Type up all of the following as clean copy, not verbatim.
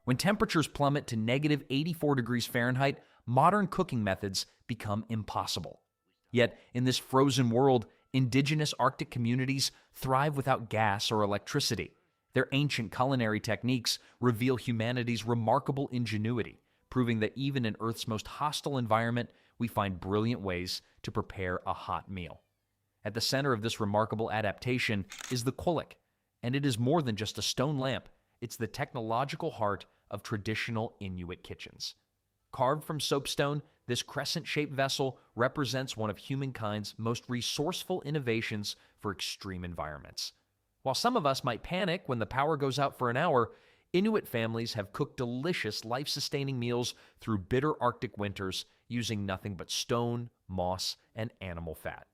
When temperatures plummet to negative 84 degrees Fahrenheit, modern cooking methods become impossible. Yet, in this frozen world, indigenous Arctic communities thrive without gas or electricity. Their ancient culinary techniques reveal humanity's remarkable ingenuity, proving that even in Earth's most hostile environment, we find brilliant ways to prepare a hot meal. At the center of this remarkable adaptation is the kulic, and it is more than just a stone lamp. It's the technological heart of traditional Inuit kitchens. Carved from soapstone, this crescent-shaped vessel represents one of humankind's most resourceful innovations for extreme environments. While some of us might panic when the power goes out for an hour, Inuit families have cooked delicious, life-sustaining meals through bitter Arctic winters using nothing but stone, moss, and animal fat.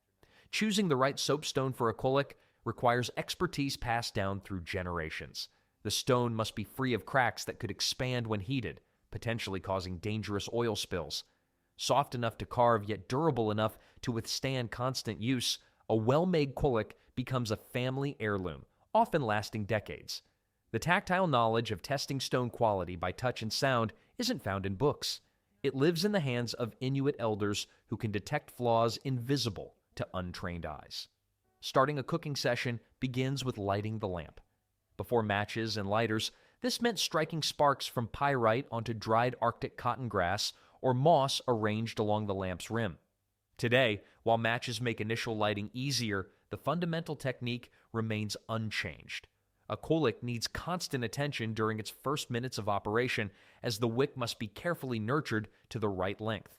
Choosing the right soapstone for a kulic requires expertise passed down through generations. The stone must be free of cracks that could expand when heated, potentially causing dangerous oil spills. Soft enough to carve, yet durable enough to withstand constant use, a well-made kulic becomes a family heirloom, often lasting decades. The tactile knowledge of testing stone quality by touch and sound isn't found in books. It lives in the hands of Inuit elders who can detect flaws invisible to untrained eyes. Starting a cooking session begins with lighting the lamp. Before matches and lighters, this meant striking sparks from pyrite onto dried Arctic cotton grass or moss arranged along the lamp's rim. Today, while matches make initial lighting easier, the fundamental technique remains unchanged. A kulic needs constant attention during its first minutes of operation, as the wick must be carefully nurtured to the right length.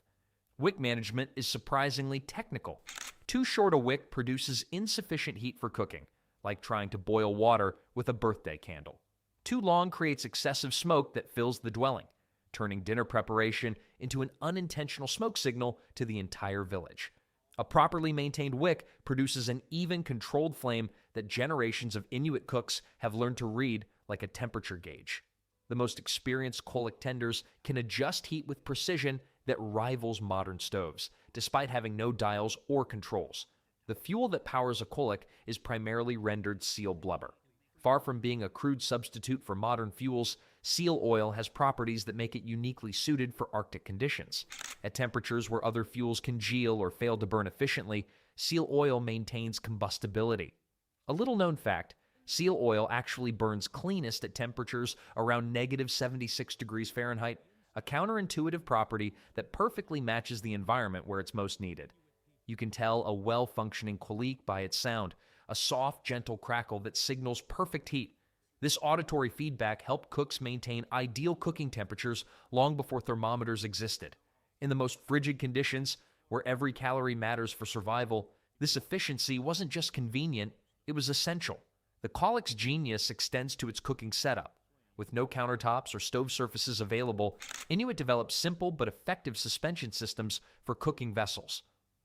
Wick management is surprisingly technical. Too short a wick produces insufficient heat for cooking, like trying to boil water with a birthday candle. Too long creates excessive smoke that fills the dwelling, turning dinner preparation into an unintentional smoke signal to the entire village. A properly maintained wick produces an even, controlled flame that generations of Inuit cooks have learned to read like a temperature gauge. The most experienced kulic tenders can adjust heat with precision that rivals modern stoves, despite having no dials or controls. The fuel that powers a kulic is primarily rendered seal blubber. Far from being a crude substitute for modern fuels, seal oil has properties that make it uniquely suited for Arctic conditions. At temperatures where other fuels congeal or fail to burn efficiently, seal oil maintains combustibility. A little-known fact, seal oil actually burns cleanest at temperatures around negative 76 degrees Fahrenheit, a counterintuitive property that perfectly matches the environment where it's most needed. You can tell a well-functioning kulic by its sound, a soft, gentle crackle that signals perfect heat. This auditory feedback helped cooks maintain ideal cooking temperatures long before thermometers existed. In the most frigid conditions, where every calorie matters for survival, this efficiency wasn't just convenient, it was essential. The kulic's genius extends to its cooking setup. With no countertops or stove surfaces available, Inuit developed simple but effective suspension systems for cooking vessels.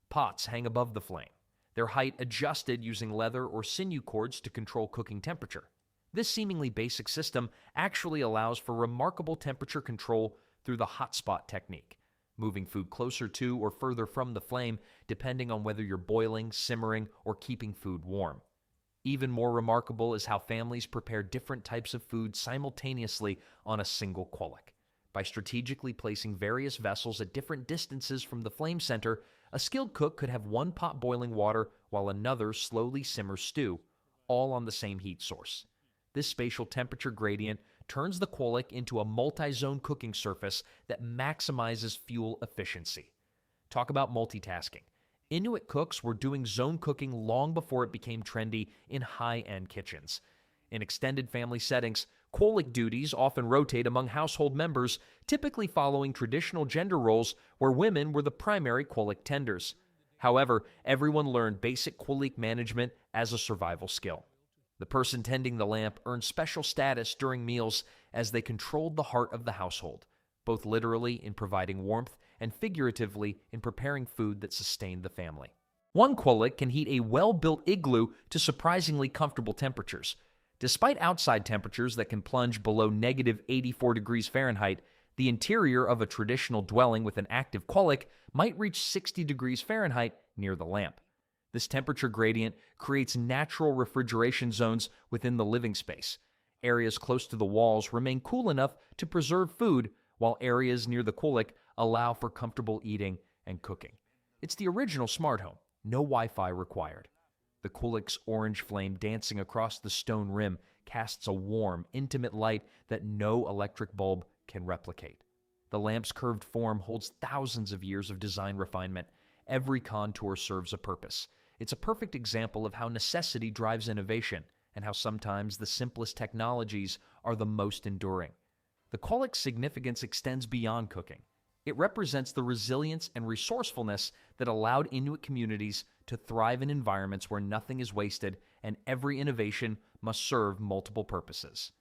Pots hang above the flame, their height adjusted using leather or sinew cords to control cooking temperature. This seemingly basic system actually allows for remarkable temperature control through the hotspot technique, moving food closer to or further from the flame depending on whether you're boiling, simmering, or keeping food warm. Even more remarkable is how families prepare different types of food simultaneously on a single kulic. By strategically placing various vessels at different distances from the flame center, a skilled cook could have one pot boiling water while another slowly simmers stew, all on the same heat source. This spatial temperature gradient turns the kulic into a multi-zone cooking surface that maximizes fuel efficiency. Talk about multitasking. Inuit cooks were doing zone cooking long before it became trendy in high-end kitchens. In extended family settings, kulic duties often rotate among household members, typically following traditional gender roles where women were the primary kulic tenders. However, everyone learned basic kulic management as a survival skill. The person tending the lamp earned special status during meals as they controlled the heart of the household, both literally in providing warmth and figuratively in preparing food that sustained the family. One kulic can heat a well-built igloo to surprisingly comfortable temperatures. Despite outside temperatures that can plunge below negative 84 degrees Fahrenheit, the interior of a traditional dwelling with an active kulic might reach 60 degrees Fahrenheit near the lamp. This temperature gradient creates natural refrigeration zones within the living space. Areas close to the walls remain cool enough to preserve food, while areas near the kulic allow for comfortable eating and cooking. It's the original smart home, no Wi-Fi required. The kulic's orange flame dancing across the stone rim casts a warm, intimate light that no electric bulb can replicate. The lamp's curved form holds thousands of years of design refinement. Every contour serves a purpose. It's a perfect example of how necessity drives innovation, and how sometimes the simplest technologies are the most enduring. The kulic's significance extends beyond cooking. It represents the resilience and resourcefulness that allowed Inuit communities to thrive in environments where nothing is wasted and every innovation must serve multiple purposes.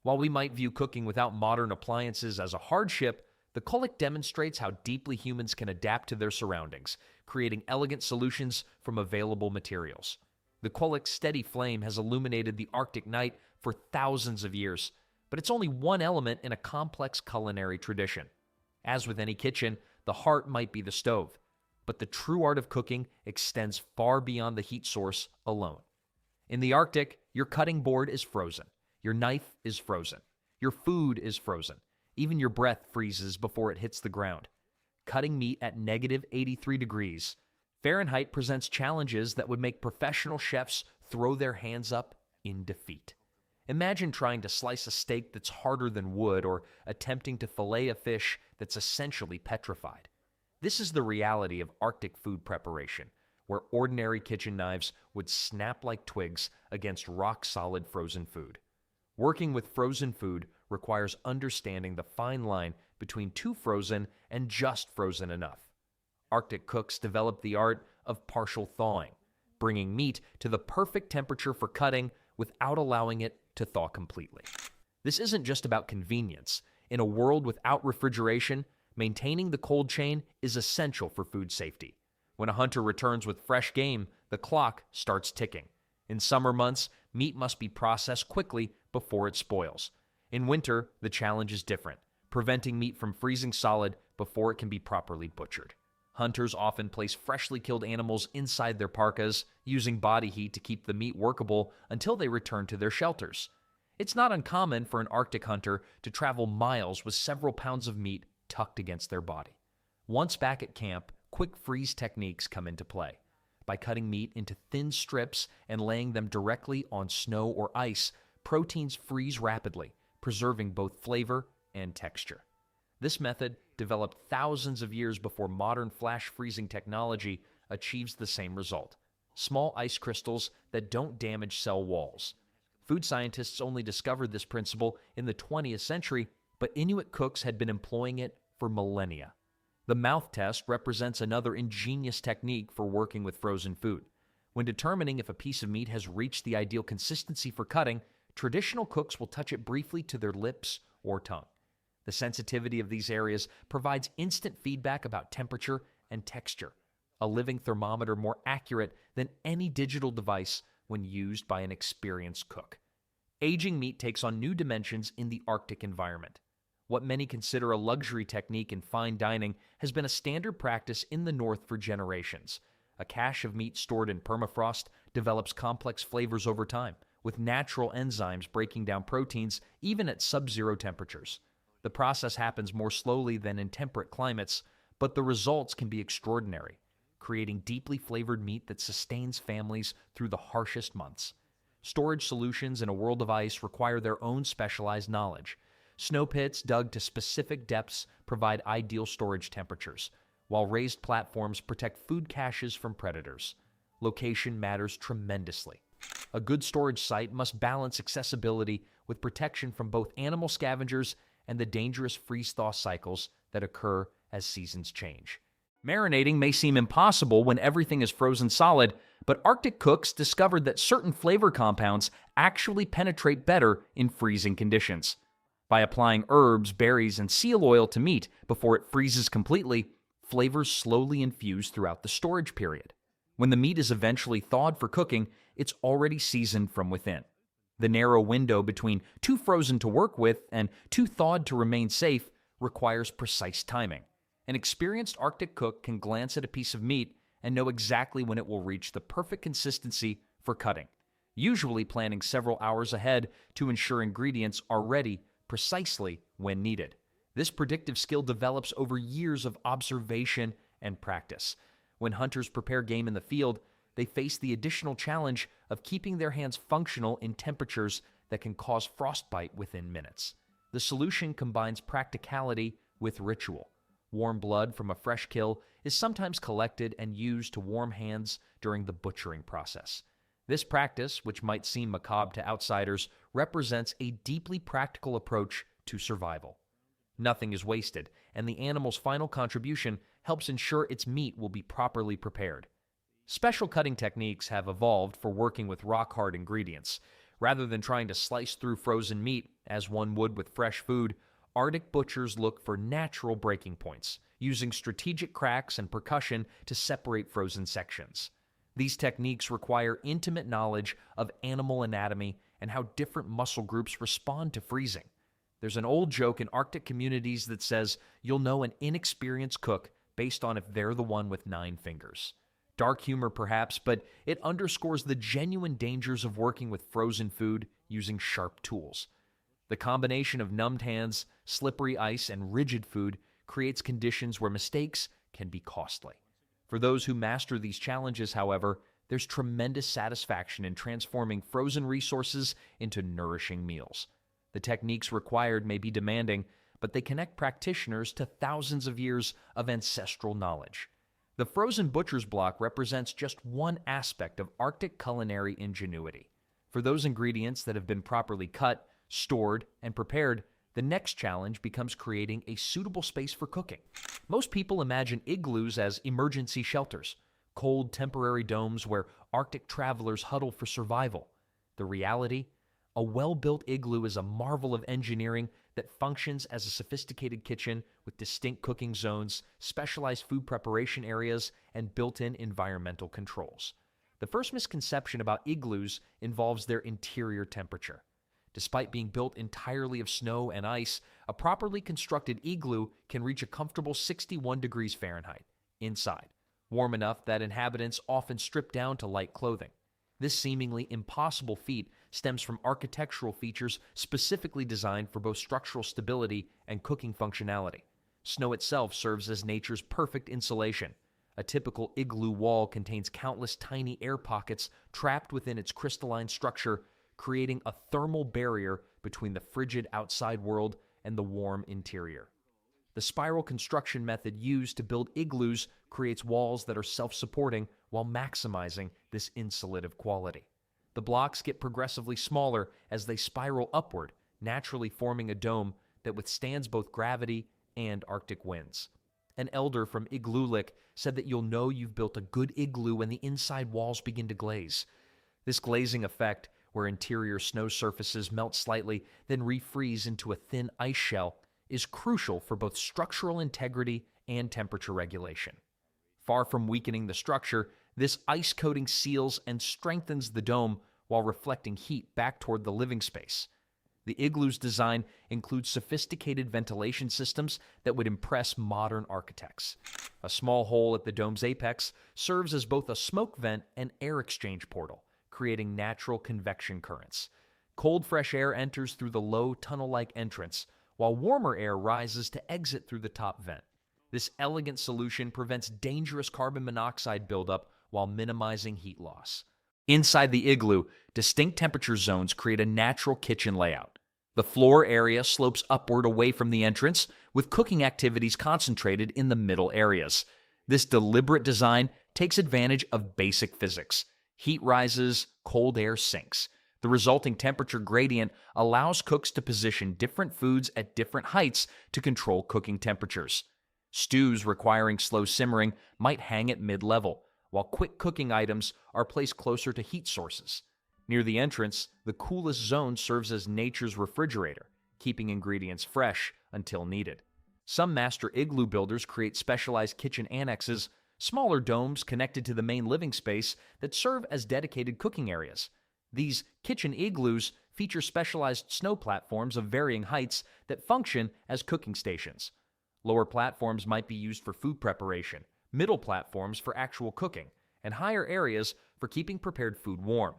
While we might view cooking without modern appliances as a hardship, the kulic demonstrates how deeply humans can adapt to their surroundings, creating elegant solutions from available materials. The kulic's steady flame has illuminated the Arctic night for thousands of years, but it's only one element in a complex culinary tradition. As with any kitchen, the heart might be the stove, but the true art of cooking extends far beyond the heat source alone. In the Arctic, your cutting board is frozen, your knife is frozen, your food is frozen, even your breath freezes before it hits the ground. Cutting meat at -83 degrees Fahrenheit presents challenges that would make professional chefs throw their hands up in defeat. Imagine trying to slice a steak that's harder than wood, or attempting to fillet a fish that's essentially petrified. This is the reality of Arctic food preparation, where ordinary kitchen knives would snap like twigs against rock-solid frozen food. Working with frozen food requires understanding the fine line between too frozen and just frozen enough. Arctic cooks developed the art of partial thawing, bringing meat to the perfect temperature for cutting without allowing it to thaw completely. This isn't just about convenience. In a world without refrigeration, maintaining the cold chain is essential for food safety. When a hunter returns with fresh game, the clock starts ticking. In summer months, meat must be processed quickly before it spoils. In winter, the challenge is different, preventing meat from freezing solid before it can be properly butchered. Hunters often place freshly killed animals inside their parkas, using body heat to keep the meat workable until they return to their shelters. It's not uncommon for an Arctic hunter to travel miles with several pounds of meat tucked against their body. Once back at camp, quick freeze techniques come into play. By cutting meat into thin strips and laying them directly on snow or ice, proteins freeze rapidly, preserving both flavor and texture. This method, developed thousands of years before modern flash freezing technology, achieves the same result: small ice crystals that don't damage cell walls. Food scientists only discovered this principle in the 20th century, but Inuit cooks had been employing it for millennia. The mouth test represents another ingenious technique for working with frozen food. When determining if a piece of meat has reached the ideal consistency for cutting, traditional cooks will touch it briefly to their lips or tongue. The sensitivity of these areas provides instant feedback about temperature and texture, a living thermometer more accurate than any digital device when used by an experienced cook. Aging meat takes on new dimensions in the Arctic environment. What many consider a luxury technique in fine dining has been a standard practice in the North for generations. A cache of meat stored in permafrost develops complex flavors over time, with natural enzymes breaking down proteins even at sub-zero temperatures. The process happens more slowly than in temperate climates, but the results can be extraordinary, creating deeply flavored meat that sustains families through the harshest months. Storage solutions in a world of ice require their own specialized knowledge. Snow pits dug to specific depths provide ideal storage temperatures, while raised platforms protect food caches from predators. Location matters tremendously. A good storage site must balance accessibility with protection from both animal scavengers and the dangerous freeze-thaw cycles that occur as seasons change. Marinating may seem impossible when everything is frozen solid, but Arctic cooks discovered that certain flavor compounds actually penetrate better in freezing conditions. By applying herbs, berries, and seal oil to meat before it freezes completely, flavors slowly infuse throughout the storage period. When the meat is eventually thawed for cooking, it's already seasoned from within. The narrow window between too frozen to work with and too thawed to remain safe requires precise timing. An experienced Arctic cook can glance at a piece of meat and know exactly when it will reach the perfect consistency for cutting. usually planning several hours ahead to ensure ingredients are ready precisely when needed. This predictive skill develops over years of observation and practice. When hunters prepare game in the field, they face the additional challenge of keeping their hands functional in temperatures that can cause frostbite within minutes. The solution combines practicality with ritual. Warm blood from a fresh kill is sometimes collected and used to warm hands during the butchering process. This practice, which might seem macabre to outsiders, represents a deeply practical approach to survival. Nothing is wasted, and the animal's final contribution helps ensure its meat will be properly prepared. Special cutting techniques have evolved for working with rock-hard ingredients. Rather than trying to slice through frozen meat, as one would with fresh food, Arctic butchers look for natural breaking points, using strategic cracks and percussion to separate frozen sections. These techniques require intimate knowledge of animal anatomy and how different muscle groups respond to freezing. There's an old joke in Arctic communities that says you'll know an inexperienced cook based on if they're the one with 9 fingers. Dark humor perhaps, but it underscores the genuine dangers of working with frozen food using sharp tools. The combination of numbed hands, slippery ice, and rigid food creates conditions where mistakes can be costly. For those who master these challenges, however, there's tremendous satisfaction in transforming frozen resources into nourishing meals. The techniques required may be demanding, but they connect practitioners to thousands of years of ancestral knowledge. The frozen butcher's block represents just one aspect of Arctic culinary ingenuity. For those ingredients that have been properly cut, stored, and prepared, the next challenge becomes creating a suitable space for cooking. Most people imagine igloos as emergency shelters, cold temporary domes where Arctic travelers huddle for survival. The reality? A well-built igloo is a marvel of engineering that functions as a sophisticated kitchen with distinct cooking zones, specialized food preparation areas, and built-in environmental controls. The first misconception about igloos involves their interior temperature. Despite being built entirely of snow and ice, a properly constructed igloo can reach a comfortable 61 degrees Fahrenheit inside, warm enough that inhabitants often strip down to light clothing. This seemingly impossible feat stems from architectural features specifically designed for both structural stability and cooking functionality. Snow itself serves as nature's perfect insulation. A typical igloo wall contains countless tiny air pockets trapped within its crystalline structure, creating a thermal barrier between the frigid outside world and the warm interior. The spiral construction method used to build igloos creates walls that are self-supporting while maximizing this insulative quality. The blocks get progressively smaller as they spiral upward, naturally forming a dome that withstands both gravity and Arctic winds. An elder from Igloolik said that you'll know you've built a good igloo when the inside walls begin to glaze. This glazing effect, where interior snow surfaces melt slightly, then refreeze into a thin ice shell, is crucial for both structural integrity and temperature regulation. Far from weakening the structure, this ice coating seals and strengthens the dome while reflecting heat back toward the living space. The igloo's design includes sophisticated ventilation systems that would impress modern architects. A small hole at the dome's apex serves as both a smoke vent and air exchange portal, creating natural convection currents. Cold, fresh air enters through the low, tunnel-like entrance, while warmer air rises to exit through the top vent. This elegant solution prevents dangerous carbon monoxide buildup while minimizing heat loss. Inside the igloo, distinct temperature zones create a natural kitchen layout. The floor area slopes upward away from the entrance, with cooking activities concentrated in the middle areas. This deliberate design takes advantage of basic physics. Heat rises, cold air sinks. The resulting temperature gradient allows cooks to position different foods at different heights to control cooking temperatures. Stews requiring slow simmering might hang at mid-level, while quick cooking items are placed closer to heat sources. Near the entrance, the coolest zone serves as nature's refrigerator, keeping ingredients fresh until needed. Some master igloo builders create specialized kitchen annexes, smaller domes connected to the main living space that serve as dedicated cooking areas. These kitchen igloos feature specialized snow platforms of varying heights that function as cooking stations. Lower platforms might be used for food preparation, middle platforms for actual cooking, and higher areas for keeping prepared food warm.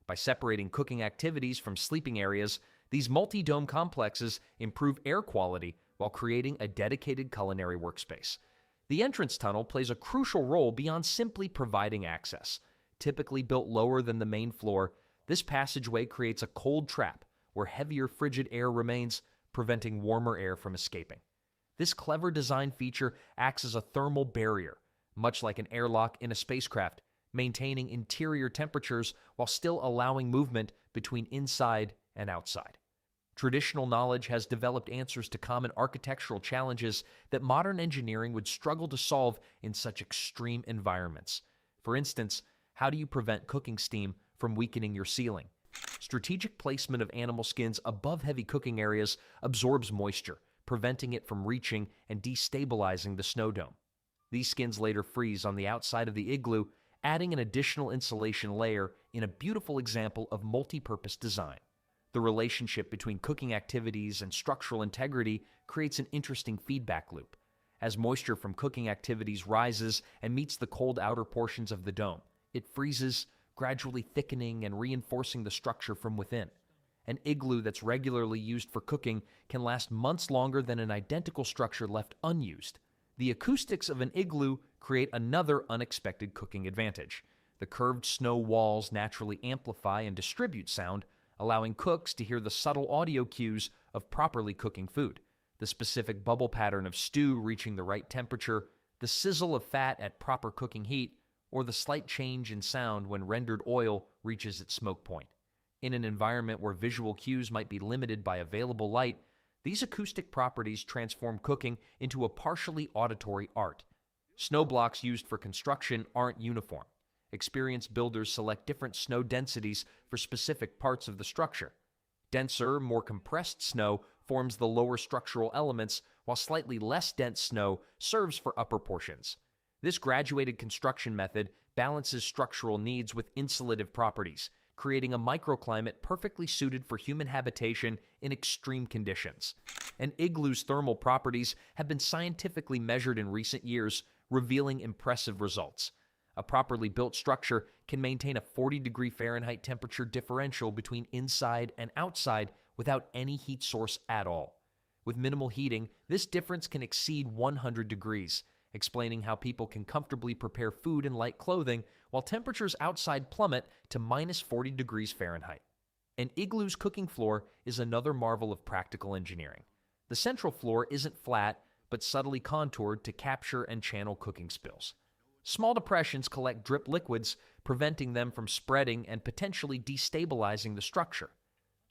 By separating cooking activities from sleeping areas, these multi-dome complexes improve air quality while creating a dedicated culinary workspace. The entrance tunnel plays a crucial role beyond simply providing access. Typically built lower than the main floor, this passageway creates a cold trap where heavier frigid air remains, preventing warmer air from escaping. This clever design feature acts as a thermal barrier, much like an airlock in a spacecraft, maintaining interior temperatures while still allowing movement between inside and outside. Traditional knowledge has developed answers to common architectural challenges that modern engineering would struggle to solve in such extreme environments. For instance, how do you prevent cooking steam from weakening your ceiling? Strategic placement of animal skins above heavy cooking areas absorbs moisture, preventing it from reaching and destabilizing the snow dome. These skins later freeze on the outside of the igloo, adding an additional insulation layer in a beautiful example of multi-purpose design. The relationship between cooking activities and structural integrity creates an interesting feedback loop. As moisture from cooking activities rises and meets the cold outer portions of the dome, it freezes, gradually thickening and reinforcing the structure from within. An igloo that's regularly used for cooking can last months longer than an identical structure left unused. The acoustics of an igloo create another unexpected cooking advantage. The curved snow walls naturally amplify and distribute sound, allowing cooks to hear the subtle audio cues of properly cooking food. The specific bubble pattern of stew reaching the right temperature, the sizzle of fat at proper cooking heat, or the slight change in sound when rendered oil reaches its smoke point. In an environment where visual cues might be limited by available light, these acoustic properties transform cooking into a partially auditory art. Snow blocks used for construction aren't uniform. Experienced builders select different snow densities for specific parts of the structure. Denser, more compressed snow forms the lower structural elements, while slightly less dense snow serves for upper portions. This graduated construction method balances structural needs with insulative properties, creating a microclimate perfectly suited for human habitation in extreme conditions. An igloo's thermal properties have been scientifically measured in recent years, revealing impressive results. A properly built structure can maintain a 40-degree Fahrenheit temperature differential between inside and outside without any heat source at all. With minimal heating, this difference can exceed 100 degrees, explaining how people can comfortably prepare food in light clothing while temperatures outside plummet to minus 40 degrees Fahrenheit. An igloo's cooking floor is another marvel of practical engineering. The central floor isn't flat, but subtly contoured to capture and channel cooking spills. Small depressions collect drip liquids, preventing them from spreading and potentially destabilizing the structure.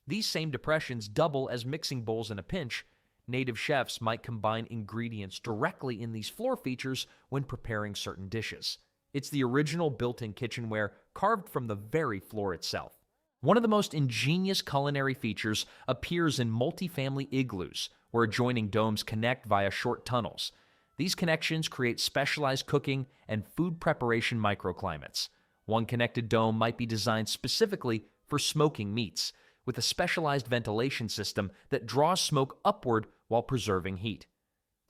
These same depressions double as mixing bowls in a pinch. Native chefs might combine ingredients directly in these floor features when preparing certain dishes. It's the original built-in kitchenware carved from the very floor itself. One of the most ingenious culinary features appears in multifamily igloos, where adjoining domes connect via short tunnels. These connections create specialized cooking and food preparation microclimates. One connected dome might be designed specifically for smoking meats, with a specialized ventilation system that draws smoke upward while preserving heat.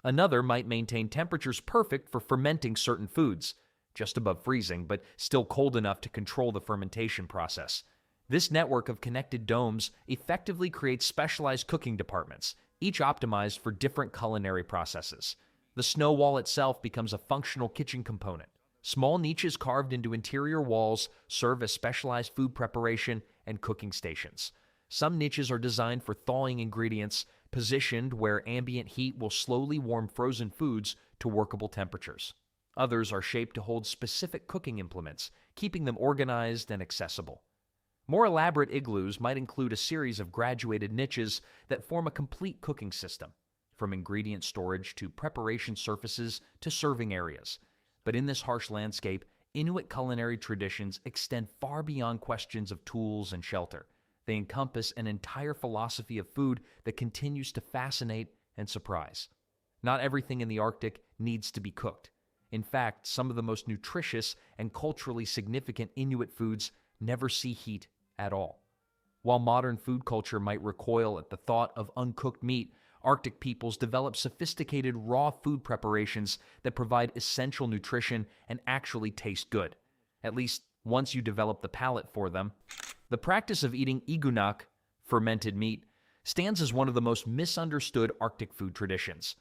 Another might maintain temperatures perfect for fermenting certain foods, just above freezing, but still cold enough to control the fermentation process. This network of connected domes effectively creates specialized cooking departments, each optimized for different culinary processes. The snow wall itself becomes a functional kitchen component. Small niches carved into interior walls serve as specialized food preparation and cooking stations. Some niches are designed for thawing ingredients, positioned where ambient heat will slowly warm frozen foods to workable temperatures. Others are shaped to hold specific cooking implements, keeping them organized and accessible. More elaborate igloos might include a series of graduated niches that form a complete cooking system, from ingredient storage to preparation surfaces to serving areas. But in this harsh landscape, Inuit culinary traditions extend far beyond questions of tools and shelter. They encompass an entire philosophy of food that continues to fascinate and surprise. Not everything in the Arctic needs to be cooked. In fact, some of the most nutritious and culturally significant Inuit foods never see heat at all. While modern food culture might recoil at the thought of uncooked meat, Arctic peoples develop sophisticated raw food preparations that provide essential nutrition and actually taste good, at least once you develop the palate for them. The practice of eating Igloo, fermented meat, stands as one of the most misunderstood Arctic food traditions.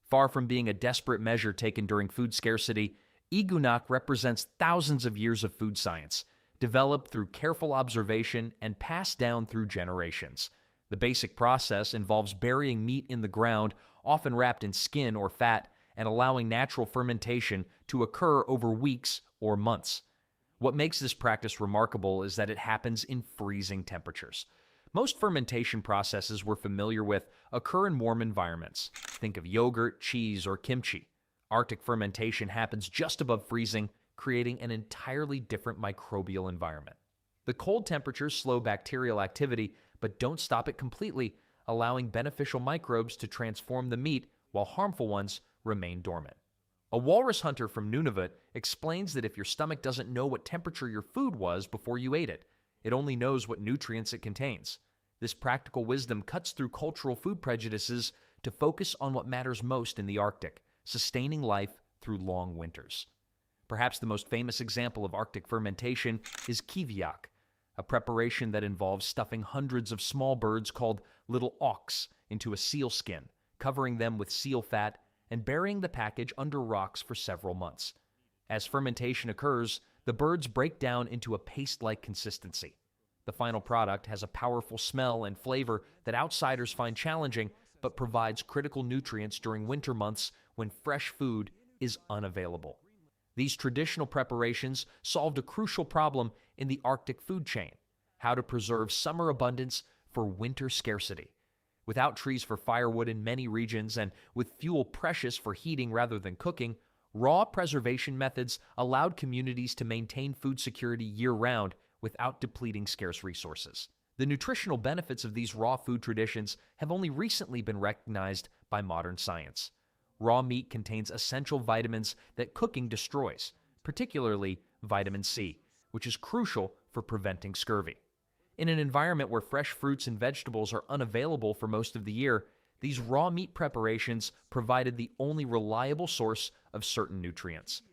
Far from being a desperate measure taken during food scarcity, Igloo represents thousands of years of food science, developed through careful observation and passed down through generations. The basic process involves burying meat in the ground, often wrapped in skin or fat, and allowing natural fermentation to occur over weeks or months. What makes this practice remarkable is that it happens in freezing temperatures. Most fermentation processes we're familiar with occur in warm environments. Think of yogurt, cheese, or kimchi. Arctic fermentation happens just above freezing, creating an entirely different microbial environment. The cold temperatures slow bacterial activity, but don't stop it completely, allowing beneficial microbes to transform the meat while harmful ones remain dormant. A walrus hunter from Nunavut explains that if your stomach doesn't know what temperature your food was before you ate it, it only knows what nutrients it contains. This practical wisdom cuts through cultural food prejudices to focus on what matters most in the Arctic, sustaining life through long winters. Perhaps the most famous example of Arctic fermentation is kiviak, a preparation that involves stuffing hundreds of small birds called little auks into a seal skin, covering them with seal fat, and burying the package under rocks for several months. As fermentation occurs, the birds break down into a paste-like consistency. The final product has a powerful smell and flavor that outsiders find challenging, but provides critical nutrients during winter months when fresh food is unavailable. These traditional preparations solved a crucial problem in the Arctic food chain: how to preserve summer abundance for winter scarcity. Without trees for firewood in many regions and with fuel precious for heating rather than cooking, raw preservation methods allowed communities to maintain food security year-round without depleting scarce resources. The nutritional benefits of these raw food traditions have only recently been recognized by modern science. Raw meat contains essential vitamins that cooking destroys, particularly vitamin C, which is crucial for preventing scurvy. In an environment where fresh fruits and vegetables are unavailable for most of the year, these raw meat preparations provided the only reliable source of certain nutrients.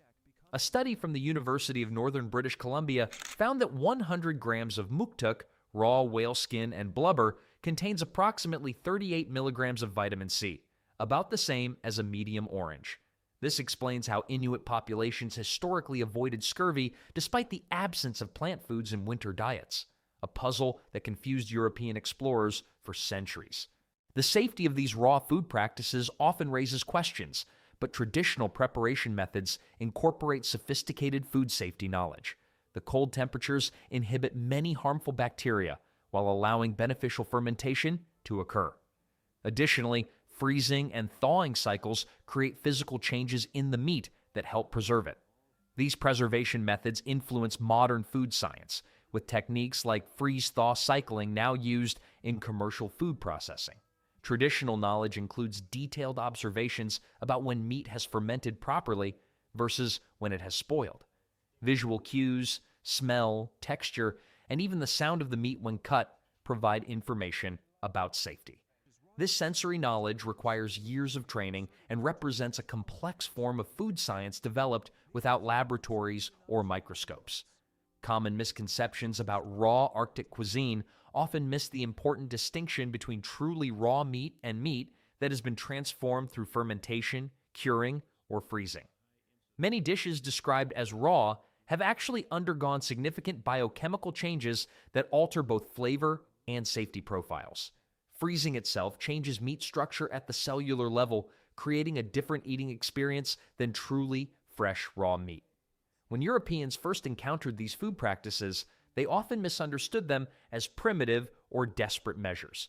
A study from the University of Northern British Columbia found that 100 grams of muktuk, raw whale skin and blubber, contains approximately 38 milligrams of vitamin C, about the same as a medium orange. This explains how Inuit populations historically avoided scurvy despite the absence of plant foods in winter diets, a puzzle that confused European explorers for centuries. The safety of these raw food practices often raises questions, but traditional preparation methods incorporate sophisticated food safety knowledge. The cold temperatures inhibit many harmful bacteria while allowing beneficial fermentation to occur. Additionally, freezing and thawing cycles create physical changes in the meat that help preserve it. These preservation methods influence modern food science, with techniques like freeze-thaw cycling now used in commercial food processing. Traditional knowledge includes detailed observations about when meat has fermented properly versus when it has spoiled. Visual cues, smell, texture, and even the sound of the meat when cut provide information about safety. This sensory knowledge requires years of training and represents a complex form of food science developed without laboratories or microscopes. Common misconceptions about raw Arctic cuisine often miss the important distinction between truly raw meat and meat that has been transformed through fermentation, curing, or freezing. Many dishes described as raw have actually undergone significant biochemical changes that alter both flavor and safety profiles. Freezing itself changes meat structure at the cellular level, creating a different eating experience than truly fresh raw meat. When Europeans first encountered these food practices, they often misunderstood them as primitive or desperate measures.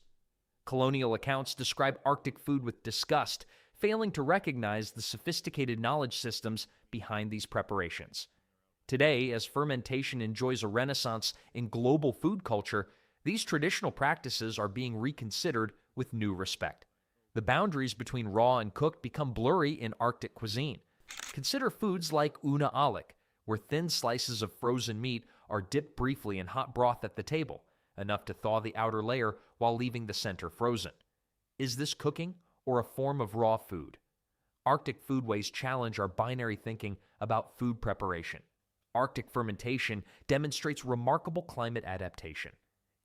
Colonial accounts describe Arctic food with disgust, failing to recognize the sophisticated knowledge systems behind these preparations. Today, as fermentation enjoys a renaissance in global food culture, these traditional practices are being reconsidered with new respect. The boundaries between raw and cooked become blurry in Arctic cuisine. Consider foods like una alek, where thin slices of frozen meat are dipped briefly in hot broth at the table, enough to thaw the outer layer while leaving the center frozen. Is this cooking or a form of raw food? Arctic foodways challenge our binary thinking about food preparation. Arctic fermentation demonstrates remarkable climate adaptation.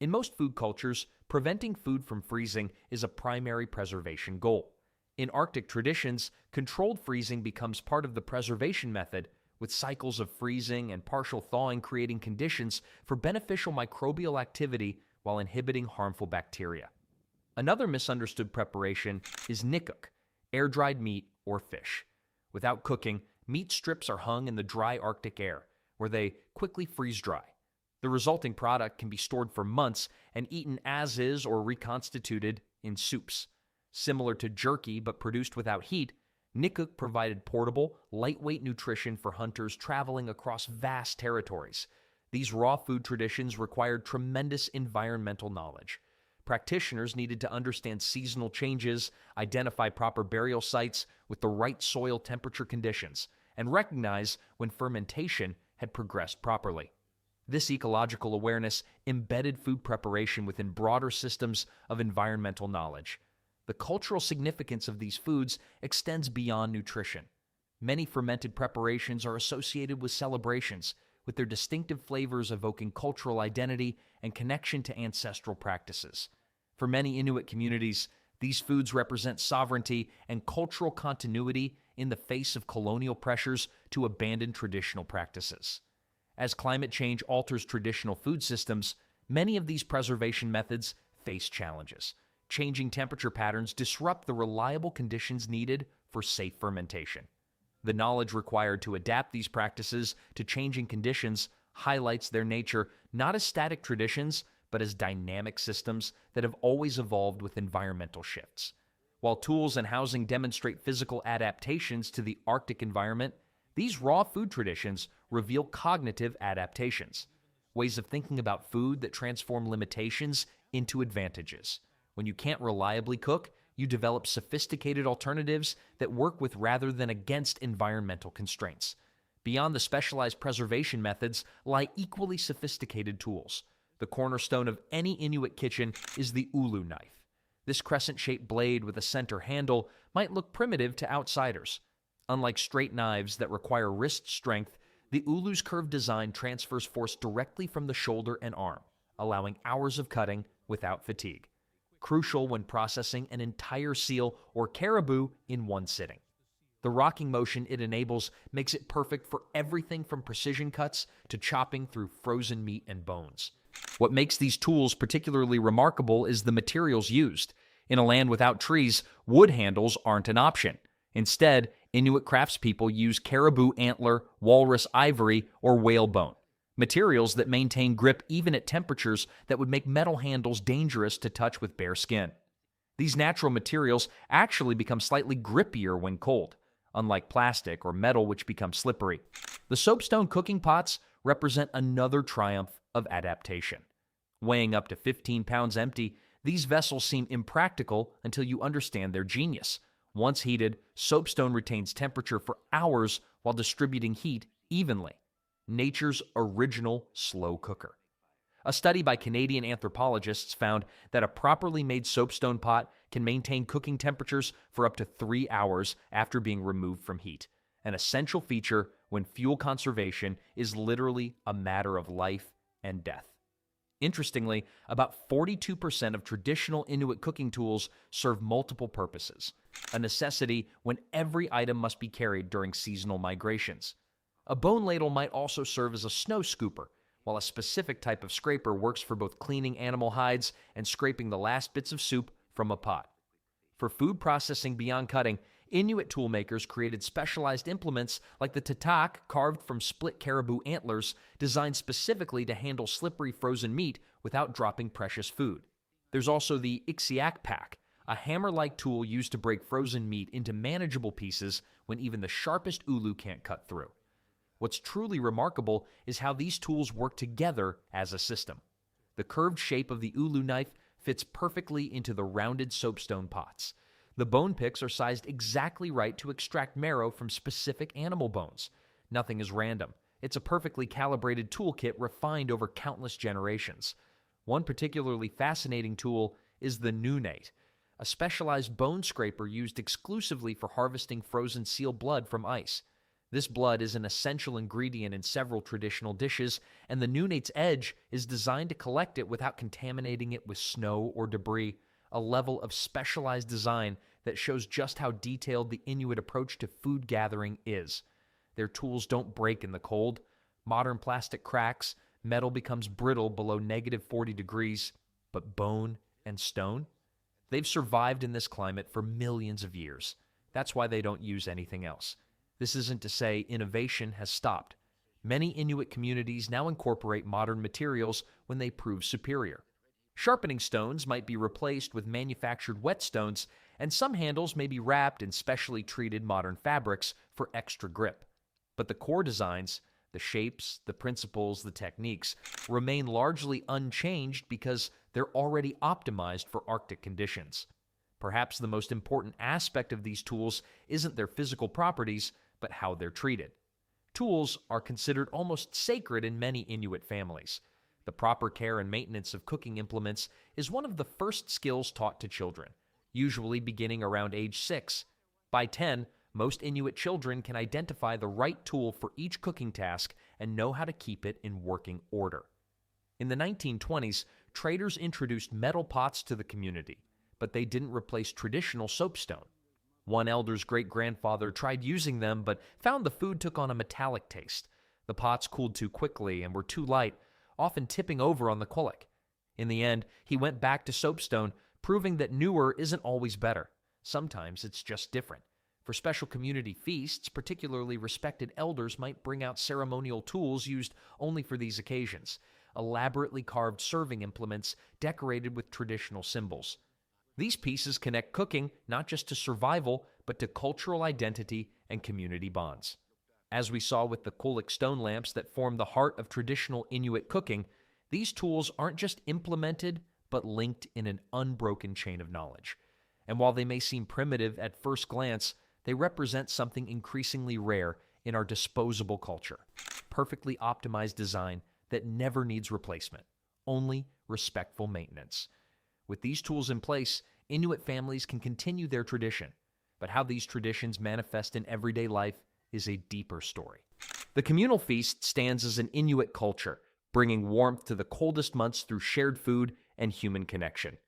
In most food cultures, preventing food from freezing is a primary preservation goal. In Arctic traditions, controlled freezing becomes part of the preservation method, with cycles of freezing and partial thawing creating conditions for beneficial microbial activity while inhibiting harmful bacteria. Another misunderstood preparation is nikuk, air-dried meat or fish. Without cooking, meat strips are hung in the dry Arctic air, where they quickly freeze dry. The resulting product can be stored for months and eaten as is or reconstituted in soups. Similar to jerky but produced without heat, nikuk provided portable, lightweight nutrition for hunters traveling across vast territories. These raw food traditions required tremendous environmental knowledge. Practitioners needed to understand seasonal changes, identify proper burial sites with the right soil temperature conditions, and recognize when fermentation had progressed properly. This ecological awareness embedded food preparation within broader systems of environmental knowledge. The cultural significance of these foods extends beyond nutrition. Many fermented preparations are associated with celebrations, with their distinctive flavors evoking cultural identity and connection to ancestral practices. For many Inuit communities, these foods represent sovereignty and cultural continuity in the face of colonial pressures to abandon traditional practices. As climate change alters traditional food systems, many of these preservation methods face challenges. Changing temperature patterns disrupt the reliable conditions needed for safe fermentation. The knowledge required to adapt these practices to changing conditions highlights their nature not as static traditions, but as dynamic systems that have always evolved with environmental shifts. While tools and housing demonstrate physical adaptations to the Arctic environment, these raw food traditions reveal cognitive adaptations, ways of thinking about food that transform limitations into advantages. When you can't reliably cook, you develop sophisticated alternatives that work with rather than against environmental constraints. Beyond the specialized preservation methods lie equally sophisticated tools. The cornerstone of any Inuit kitchen is the Igloo knife. This crescent-shaped blade with a center handle might look primitive to outsiders. Unlike straight knives that require wrist strength, the Igloo's curved design transfers force directly from the shoulder and arm, allowing hours of cutting without fatigue. Crucial when processing an entire seal or caribou in one sitting. The rocking motion it enables makes it perfect for everything from precision cuts to chopping through frozen meat and bones. What makes these tools particularly remarkable is the materials used. In a land without trees, wood handles aren't an option. Instead, Inuit craftspeople use caribou antler, walrus ivory, or whalebone, materials that maintain grip even at temperatures that would make metal handles dangerous to touch with bare skin. These natural materials actually become slightly grippier when cold, unlike plastic or metal which become slippery. The soapstone cooking pots represent another triumph of adaptation. Weighing up to 15 pounds empty, these vessels seem impractical until you understand their genius. Once heated, soapstone retains temperature for hours while distributing heat evenly. Nature's original slow cooker. A study by Canadian anthropologists found that a properly made soapstone pot can maintain cooking temperatures for up to 3 hours after being removed from heat, an essential feature when fuel conservation is literally a matter of life and death. Interestingly, about 42% of traditional Inuit cooking tools serve multiple purposes, a necessity when every item must be carried during seasonal migrations. A bone ladle might also serve as a snow scooper, while a specific type of scraper works for both cleaning animal hides and scraping the last bits of soup from a pot. For food processing beyond cutting, Inuit toolmakers created specialized implements like the tatak, carved from split caribou antlers, designed specifically to handle slippery frozen meat without dropping precious food. There's also the ixiak pack, a hammer-like tool used to break frozen meat into manageable pieces when even the sharpest ulu can't cut through. What's truly remarkable is how these tools work together as a system. The curved shape of the ulu knife fits perfectly into the rounded soapstone pots. The bone picks are sized exactly right to extract marrow from specific animal bones. Nothing is random. It's a perfectly calibrated toolkit refined over countless generations. One particularly fascinating tool is the nunate, a specialized bone scraper used exclusively for harvesting frozen seal blood from ice. This blood is an essential ingredient in several traditional dishes, and the Nunate's edge is designed to collect it without contaminating it with snow or debris, a level of specialized design that shows just how detailed the Inuit approach to food gathering is. Their tools don't break in the cold. Modern plastic cracks, metal becomes brittle below -40 degrees, but bone and stone? They've survived in this climate for millions of years. That's why they don't use anything else. This isn't to say innovation has stopped. Many Inuit communities now incorporate modern materials when they prove superior. Sharpening stones might be replaced with manufactured whetstones, and some handles may be wrapped in specially treated modern fabrics for extra grip. But the core designs, the shapes, the principles, the techniques, remain largely unchanged because they're already optimized for Arctic conditions. Perhaps the most important aspect of these tools isn't their physical properties, but how they're treated. Tools are considered almost sacred in many Inuit families. The proper care and maintenance of cooking implements is one of the first skills taught to children, usually beginning around age 6. By 10, most Inuit children can identify the right tool for each cooking task and know how to keep it in working order. In the 1920s, traders introduced metal pots to the community, but they didn't replace traditional soapstone. One elder's great-grandfather tried using them but found the food took on a metallic taste. The pots cooled too quickly and were too light, often tipping over on the kulic. In the end, he went back to soapstone, proving that newer isn't always better. Sometimes it's just different. For special community feasts, particularly respected elders might bring out ceremonial tools used only for these occasions, elaborately carved serving implements decorated with traditional symbols. These pieces connect cooking not just to survival, but to cultural identity and community bonds. As we saw with the kulic stone lamps that form the heart of traditional Inuit cooking, these tools aren't just implemented, but linked in an unbroken chain of knowledge. And while they may seem primitive at first glance, they represent something increasingly rare in our disposable culture. Perfectly optimized design that never needs replacement, only respectful maintenance. With these tools in place, Inuit families can continue their tradition, but how these traditions manifest in everyday life is a deeper story. The communal feast stands as an Inuit culture, bringing warmth to the coldest months through shared food and human connection.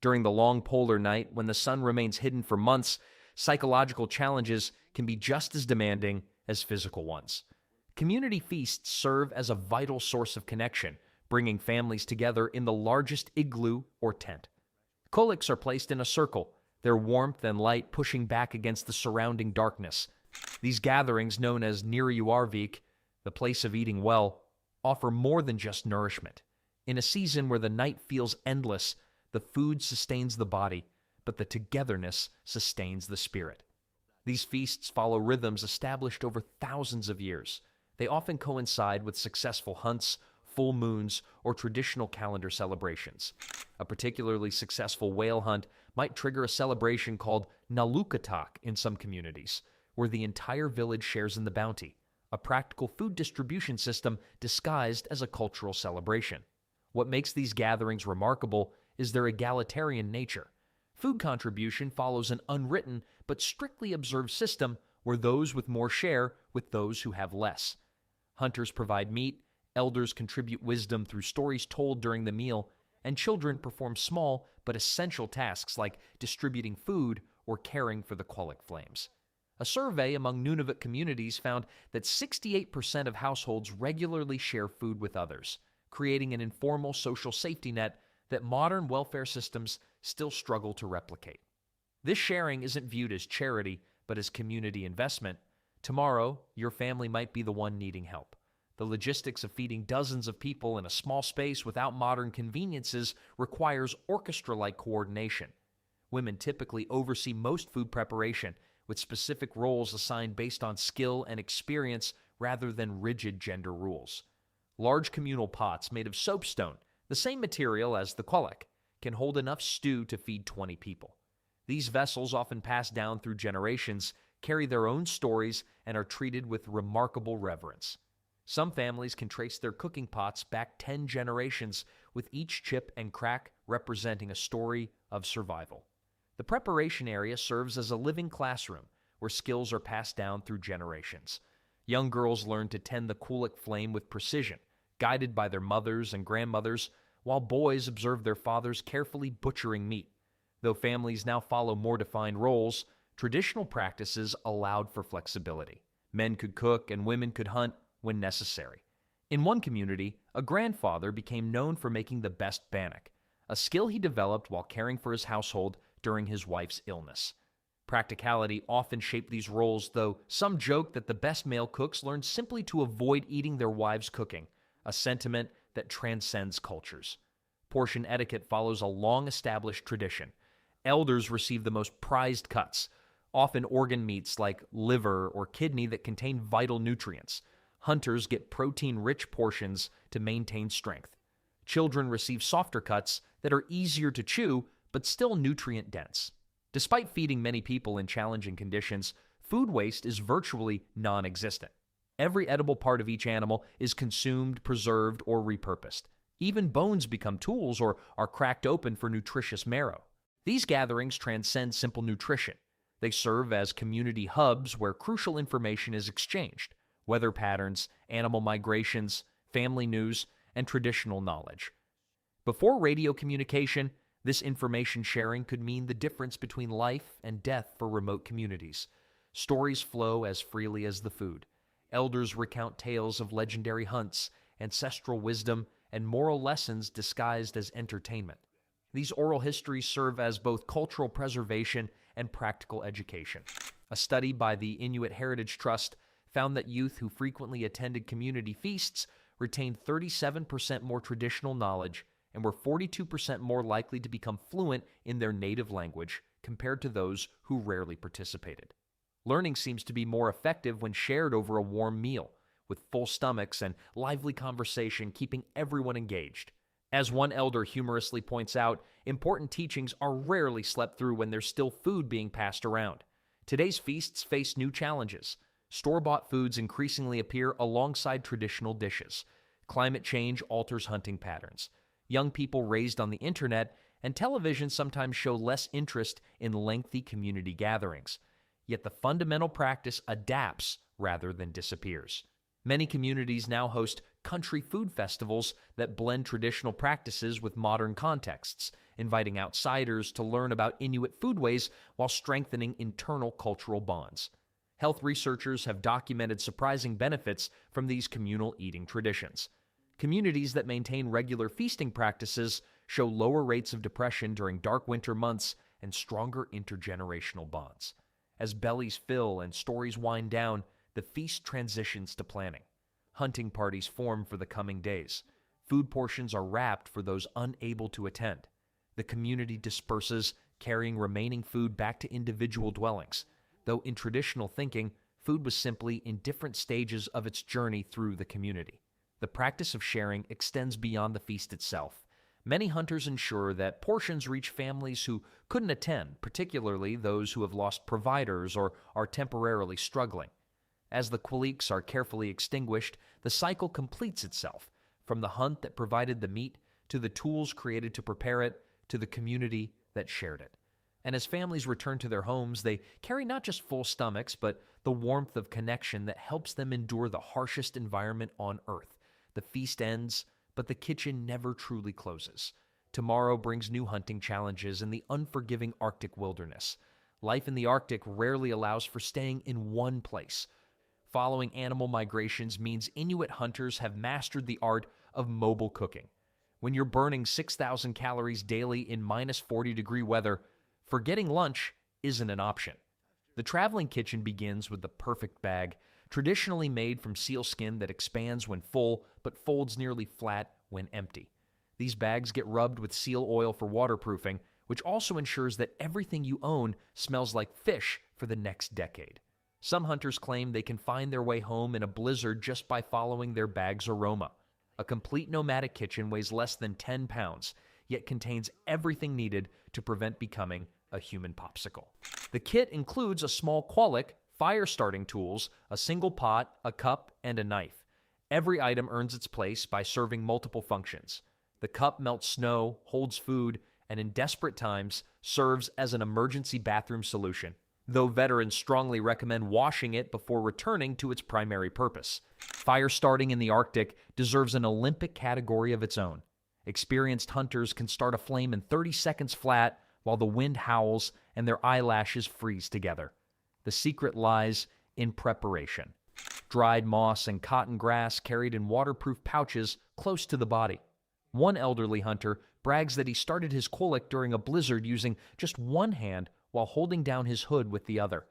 During the long polar night, when the sun remains hidden for months, psychological challenges can be just as demanding as physical ones. Community feasts serve as a vital source of connection, bringing families together in the largest igloo or tent. Kuliks are placed in a circle, their warmth and light pushing back against the surrounding darkness. These gatherings, known as Niriyuarvik, the place of eating well, offer more than just nourishment. In a season where the night feels endless, the food sustains the body, but the togetherness sustains the spirit. These feasts follow rhythms established over thousands of years. They often coincide with successful hunts, full moons, or traditional calendar celebrations. A particularly successful whale hunt might trigger a celebration called Nalukatak in some communities, where the entire village shares in the bounty, a practical food distribution system disguised as a cultural celebration. What makes these gatherings remarkable is their egalitarian nature. Food contribution follows an unwritten but strictly observed system where those with more share with those who have less. Hunters provide meat, elders contribute wisdom through stories told during the meal, and children perform small but essential tasks like distributing food or caring for the kulic flames. A survey among Nunavut communities found that 68% of households regularly share food with others, creating an informal social safety net that modern welfare systems still struggle to replicate. This sharing isn't viewed as charity, but as community investment. Tomorrow, your family might be the one needing help. The logistics of feeding dozens of people in a small space without modern conveniences requires orchestra-like coordination. Women typically oversee most food preparation, with specific roles assigned based on skill and experience rather than rigid gender rules. Large communal pots made of soapstone, the same material as the kulic, can hold enough stew to feed 20 people. These vessels, often passed down through generations, carry their own stories and are treated with remarkable reverence. Some families can trace their cooking pots back 10 generations, with each chip and crack representing a story of survival. The preparation area serves as a living classroom where skills are passed down through generations. Young girls learn to tend the kulic flame with precision, guided by their mothers and grandmothers, while boys observe their fathers carefully butchering meat. Though families now follow more defined roles, traditional practices allowed for flexibility. Men could cook and women could hunt when necessary. In one community, a grandfather became known for making the best bannock, a skill he developed while caring for his household during his wife's illness. Practicality often shaped these roles, though some joke that the best male cooks learned simply to avoid eating their wives' cooking, a sentiment that transcends cultures. Portion etiquette follows a long-established tradition. Elders receive the most prized cuts, often organ meats like liver or kidney that contain vital nutrients. Hunters get protein-rich portions to maintain strength. Children receive softer cuts that are easier to chew but still nutrient-dense. Despite feeding many people in challenging conditions, food waste is virtually non-existent. Every edible part of each animal is consumed, preserved, or repurposed. Even bones become tools or are cracked open for nutritious marrow. These gatherings transcend simple nutrition. They serve as community hubs where crucial information is exchanged: weather patterns, animal migrations, family news, and traditional knowledge. Before radio communication, this information sharing could mean the difference between life and death for remote communities. Stories flow as freely as the food. Elders recount tales of legendary hunts, ancestral wisdom, and moral lessons disguised as entertainment. These oral histories serve as both cultural preservation and practical education. A study by the Inuit Heritage Trust found that youth who frequently attended community feasts retained 37% more traditional knowledge and were 42% more likely to become fluent in their native language compared to those who rarely participated. Learning seems to be more effective when shared over a warm meal, with full stomachs and lively conversation keeping everyone engaged. As one elder humorously points out, important teachings are rarely slept through when there's still food being passed around. Today's feasts face new challenges. Store-bought foods increasingly appear alongside traditional dishes. Climate change alters hunting patterns. Young people raised on the internet and television sometimes show less interest in lengthy community gatherings. Yet the fundamental practice adapts rather than disappears. Many communities now host country food festivals that blend traditional practices with modern contexts, inviting outsiders to learn about Inuit foodways while strengthening internal cultural bonds. Health researchers have documented surprising benefits from these communal eating traditions. Communities that maintain regular feasting practices show lower rates of depression during dark winter months and stronger intergenerational bonds. As bellies fill and stories wind down, the feast transitions to planning. Hunting parties form for the coming days. Food portions are wrapped for those unable to attend. The community disperses, carrying remaining food back to individual dwellings, though in traditional thinking, food was simply in different stages of its journey through the community. The practice of sharing extends beyond the feast itself. Many hunters ensure that portions reach families who couldn't attend, particularly those who have lost providers or are temporarily struggling. As the kulics are carefully extinguished, the cycle completes itself, from the hunt that provided the meat, to the tools created to prepare it, to the community that shared it. And as families return to their homes, they carry not just full stomachs, but the warmth of connection that helps them endure the harshest environment on Earth. The feast ends, but the kitchen never truly closes. Tomorrow brings new hunting challenges in the unforgiving Arctic wilderness. Life in the Arctic rarely allows for staying in one place. Following animal migrations means Inuit hunters have mastered the art of mobile cooking. When you're burning 6,000 calories daily in minus 40-degree weather, forgetting lunch isn't an option. The traveling kitchen begins with the perfect bag, traditionally made from sealskin that expands when full but folds nearly flat when empty. These bags get rubbed with seal oil for waterproofing, which also ensures that everything you own smells like fish for the next decade. Some hunters claim they can find their way home in a blizzard just by following their bag's aroma. A complete nomadic kitchen weighs less than 10 pounds, yet contains everything needed to prevent becoming a human popsicle. The kit includes a small kulic, fire-starting tools, a single pot, a cup, and a knife. Every item earns its place by serving multiple functions. The cup melts snow, holds food, and in desperate times serves as an emergency bathroom solution. though veterans strongly recommend washing it before returning to its primary purpose. Fire starting in the Arctic deserves an Olympic category of its own. Experienced hunters can start a flame in 30 seconds flat while the wind howls and their eyelashes freeze together. The secret lies in preparation. Dried moss and cotton grass carried in waterproof pouches close to the body. One elderly hunter brags that he started his kulic during a blizzard using just one hand while holding down his hood with the other.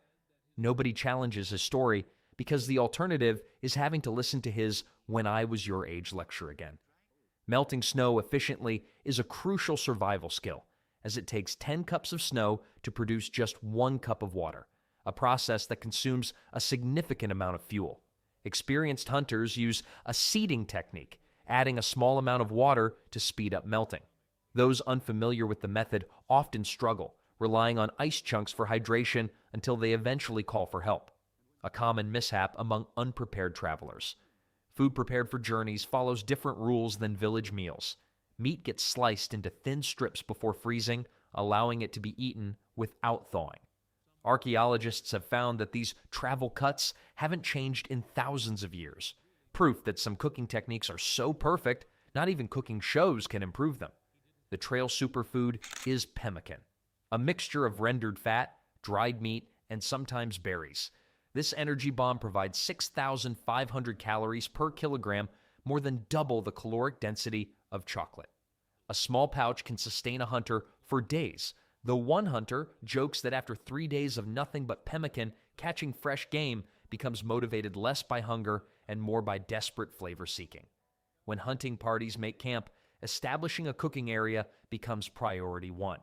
Nobody challenges his story because the alternative is having to listen to his "when I was your age" lecture again. Melting snow efficiently is a crucial survival skill, as it takes 10 cups of snow to produce just 1 cup of water, a process that consumes a significant amount of fuel. Experienced hunters use a seeding technique, adding a small amount of water to speed up melting. Those unfamiliar with the method often struggle, relying on ice chunks for hydration until they eventually call for help, a common mishap among unprepared travelers. Food prepared for journeys follows different rules than village meals. Meat gets sliced into thin strips before freezing, allowing it to be eaten without thawing. Archaeologists have found that these travel cuts haven't changed in thousands of years, proof that some cooking techniques are so perfect, not even cooking shows can improve them. The trail superfood is pemmican, a mixture of rendered fat, dried meat, and sometimes berries. This energy bomb provides 6,500 calories per kilogram, more than double the caloric density of chocolate. A small pouch can sustain a hunter for days, though one hunter jokes that after 3 days of nothing but pemmican, catching fresh game becomes motivated less by hunger and more by desperate flavor seeking. When hunting parties make camp, establishing a cooking area becomes priority one.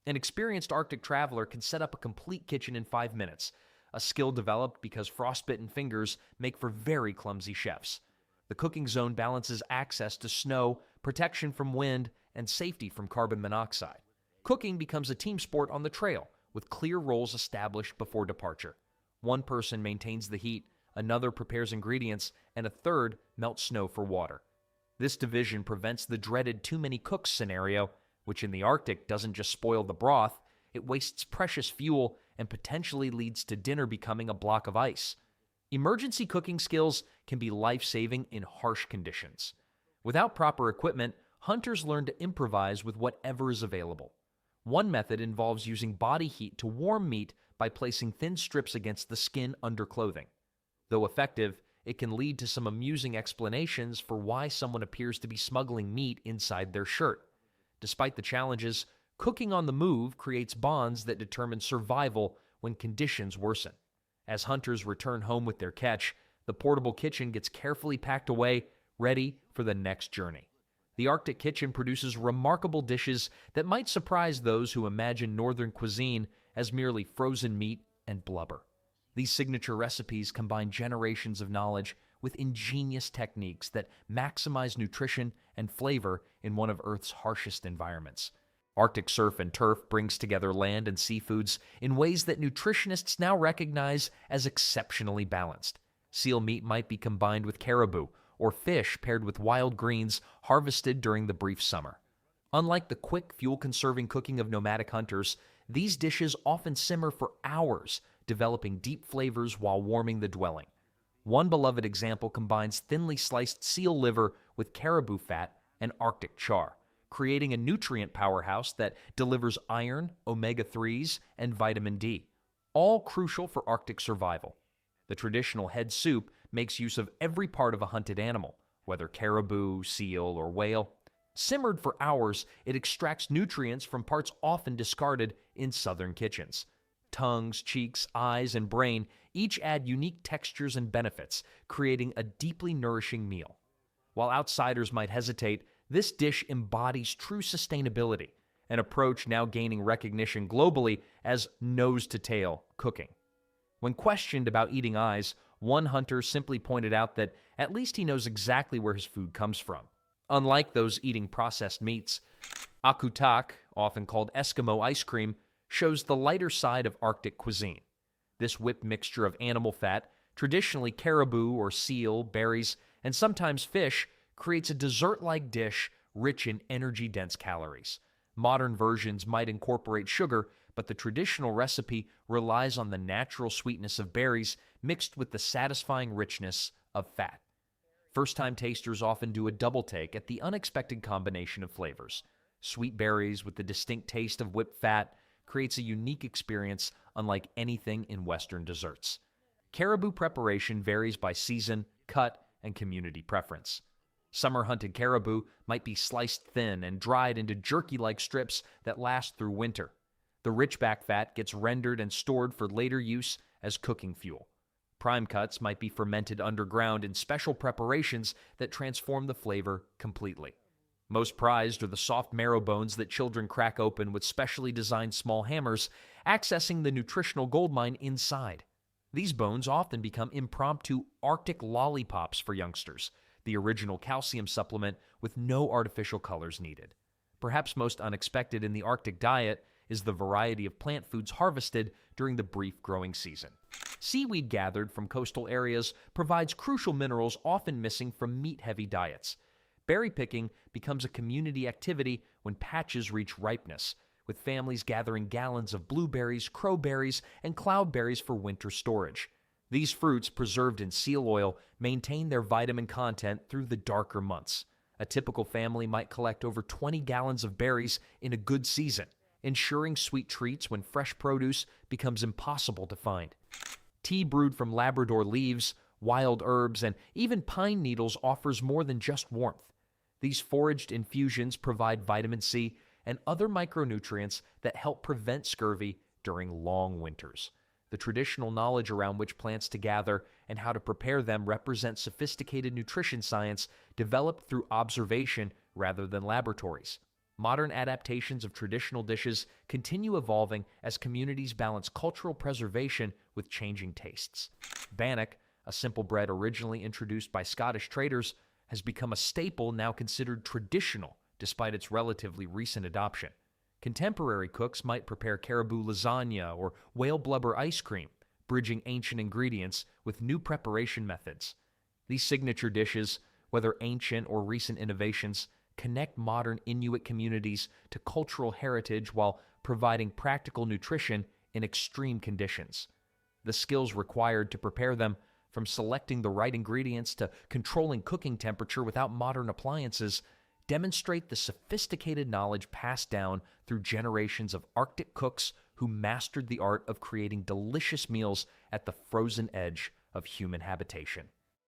An experienced Arctic traveler can set up a complete kitchen in 5 minutes, a skill developed because frostbitten fingers make for very clumsy chefs. The cooking zone balances access to snow, protection from wind, and safety from carbon monoxide. Cooking becomes a team sport on the trail, with clear roles established before departure. One person maintains the heat, another prepares ingredients, and a third melts snow for water. This division prevents the dreaded too many cooks scenario, which in the Arctic doesn't just spoil the broth, it wastes precious fuel and potentially leads to dinner becoming a block of ice. Emergency cooking skills can be life-saving in harsh conditions. Without proper equipment, hunters learn to improvise with whatever is available. One method involves using body heat to warm meat by placing thin strips against the skin under clothing. Though effective, it can lead to some amusing explanations for why someone appears to be smuggling meat inside their shirt. Despite the challenges, cooking on the move creates bonds that determine survival when conditions worsen. As hunters return home with their catch, the portable kitchen gets carefully packed away, ready for the next journey. The Arctic kitchen produces remarkable dishes that might surprise those who imagine northern cuisine as merely frozen meat and blubber. These signature recipes combine generations of knowledge with ingenious techniques that maximize nutrition and flavor in one of Earth's harshest environments. Arctic surf and turf brings together land and seafoods in ways that nutritionists now recognize as exceptionally balanced. Seal meat might be combined with caribou, or fish paired with wild greens harvested during the brief summer. Unlike the quick, fuel-conserving cooking of nomadic hunters, these dishes often simmer for hours, developing deep flavors while warming the dwelling. One beloved example combines thinly sliced seal liver with caribou fat and Arctic char, creating a nutrient powerhouse that delivers iron, omega-3s, and vitamin D, all crucial for Arctic survival. The traditional head soup makes use of every part of a hunted animal, whether caribou, seal, or whale. Simmered for hours, it extracts nutrients from parts often discarded in southern kitchens. Tongues, cheeks, eyes, and brain each add unique textures and benefits, creating a deeply nourishing meal. While outsiders might hesitate, this dish embodies true sustainability, an approach now gaining recognition globally as nose-to-tail cooking. When questioned about eating eyes, one hunter simply pointed out that at least he knows exactly where his food comes from. Unlike those eating processed meats, akutak, often called Eskimo ice cream, shows the lighter side of Arctic cuisine. This whipped mixture of animal fat, traditionally caribou or seal, berries, and sometimes fish, creates a dessert-like dish rich in energy-dense calories. Modern versions might incorporate sugar, but the traditional recipe relies on the natural sweetness of berries mixed with the satisfying richness of fat. First-time tasters often do a double take at the unexpected combination of flavors. Sweet berries with the distinct taste of whipped fat creates a unique experience unlike anything in Western desserts. Caribou preparation varies by season, cut, and community preference. Summer-hunted caribou might be sliced thin and dried into jerky-like strips that last through winter. The rich back fat gets rendered and stored for later use as cooking fuel. Prime cuts might be fermented underground in special preparations that transform the flavor completely. Most prized are the soft marrow bones that children crack open with specially designed small hammers, accessing the nutritional goldmine inside. These bones often become impromptu Arctic lollipops for youngsters, the original calcium supplement with no artificial colors needed. Perhaps most unexpected in the Arctic diet is the variety of plant foods harvested during the brief growing season. Seaweed gathered from coastal areas provides crucial minerals often missing from meat-heavy diets. Berry picking becomes a community activity when patches reach ripeness, with families gathering gallons of blueberries, crowberries, and cloudberries for winter storage. These fruits, preserved in seal oil, maintain their vitamin content through the darker months. A typical family might collect over 20 gallons of berries in a good season, ensuring sweet treats when fresh produce becomes impossible to find. Tea brewed from Labrador leaves, wild herbs, and even pine needles offers more than just warmth. These foraged infusions provide vitamin C and other micronutrients that help prevent scurvy during long winters. The traditional knowledge around which plants to gather and how to prepare them represents sophisticated nutrition science developed through observation rather than laboratories. Modern adaptations of traditional dishes continue evolving as communities balance cultural preservation with changing tastes. Bannock, a simple bread originally introduced by Scottish traders, has become a staple now considered traditional despite its relatively recent adoption. Contemporary cooks might prepare caribou lasagna or whale blubber ice cream, bridging ancient ingredients with new preparation methods. These signature dishes, whether ancient or recent innovations, connect modern Inuit communities to cultural heritage while providing practical nutrition in extreme conditions. The skills required to prepare them, from selecting the right ingredients to controlling cooking temperature without modern appliances, demonstrate the sophisticated knowledge passed down through generations of Arctic cooks who mastered the art of creating delicious meals at the frozen edge of human habitation.